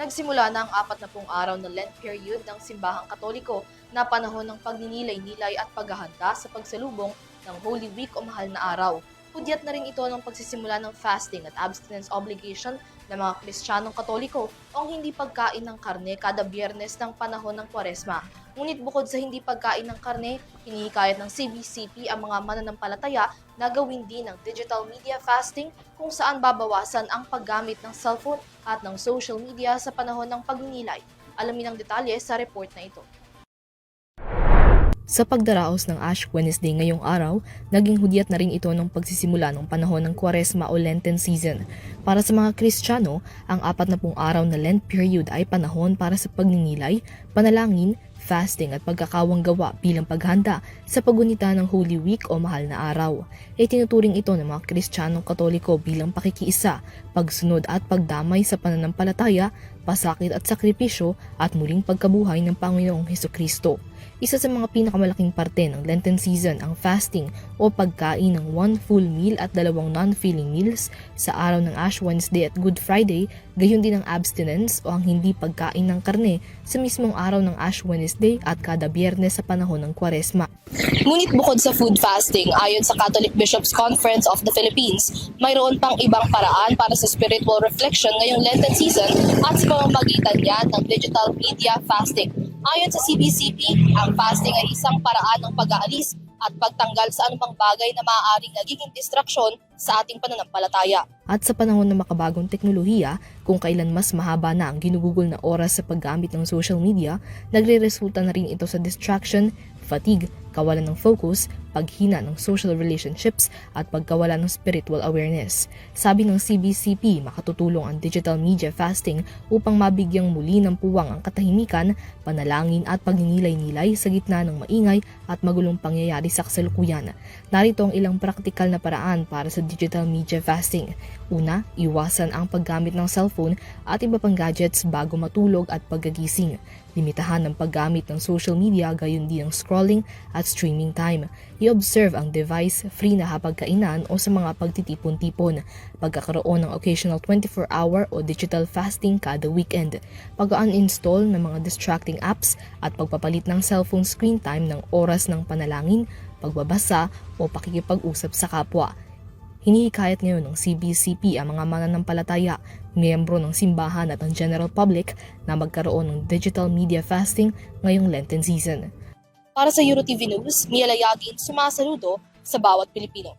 Nagsimula na ang 40 araw na Lent period ng Simbahang Katoliko na panahon ng pagninilay-nilay at paghahanda sa pagsalubong ng Holy Week o mahal na araw. Hudyat na rin ito ng pagsisimula ng fasting at abstinence obligation ng mga Kristiyanong Katoliko o ang hindi pagkain ng karne kada Biyernes ng panahon ng Kwaresma. Ngunit bukod sa hindi pagkain ng karne, hinihikayat ng CBCP ang mga mananampalataya na gawin din ng digital media fasting kung saan babawasan ang paggamit ng cellphone at ng social media sa panahon ng pagninilay. Alamin ang detalye sa report na ito. Sa pagdaraos ng Ash Wednesday ngayong araw, naging hudyat na rin ito ng pagsisimula ng panahon ng Kwaresma o Lenten season. Para sa mga Kristiyano, ang 40 araw na Lent period ay panahon para sa pagninilay, panalangin, fasting at pagkakawang gawa bilang paghanda sa pagunita ng Holy Week o mahal na araw. Tinuturing ito ng mga Kristiyanong Katoliko bilang pakikiisa, pagsunod at pagdamay sa pananampalataya, pasakit at sakripisyo at muling pagkabuhay ng Panginoong Hesukristo. Isa sa mga pinakamalaking parte ng Lenten season ang fasting o pagkain ng 1 full meal at 2 non-filling meals sa araw ng Ash Wednesday at Good Friday, gayon din ang abstinence o ang hindi pagkain ng karne sa mismong araw ng Ash Wednesday at kada Biyernes sa panahon ng Kwaresma. Ngunit bukod sa food fasting, ayon sa Catholic Bishops' Conference of the Philippines, mayroon pang ibang paraan para sa spiritual reflection ngayong Lenten season at sa pamamagitan niyan ng digital media fasting. Ayon sa CBCP, ang fasting ay isang paraan ng pag-aalis at pagtanggal sa anumang bagay na maaaring nagiging distraksyon sa ating pananampalataya. At sa panahon ng makabagong teknolohiya, kung kailan mas mahaba na ang ginugugol na oras sa paggamit ng social media, nagre-resulta na rin ito sa distraction, fatigue, kawalan ng focus, paghina ng social relationships at pagkawala ng spiritual awareness. Sabi ng CBCP, makatutulong ang digital media fasting upang mabigyang muli ng puwang ang katahimikan, panalangin at pagninilay-nilay sa gitna ng maingay at magulong pangyayari sa kasalukuyan. Narito ang ilang praktikal na paraan para sa digital media fasting. Una, iwasan ang paggamit ng cellphone at iba pang gadgets bago matulog at pagkagising. Limitahan ang paggamit ng social media gayon din ang scrolling at streaming time. I-observe ang device-free na hapagkainan o sa mga pagtitipon-tipon. Pagkakaroon ng occasional 24-hour o digital fasting kada weekend. Pag-uninstall ng mga distracting apps at pagpapalit ng cellphone screen time ng oras ng panalangin, pagbabasa o pakikipag-usap sa kapwa. Hinihikayat ngayon ng CBCP ang mga mananampalataya, miyembro ng simbahan at ang general public na magkaroon ng digital media fasting ngayong Lenten season. Para sa EuroTV News, Mia Layagin, sumasaludo sa bawat Pilipino.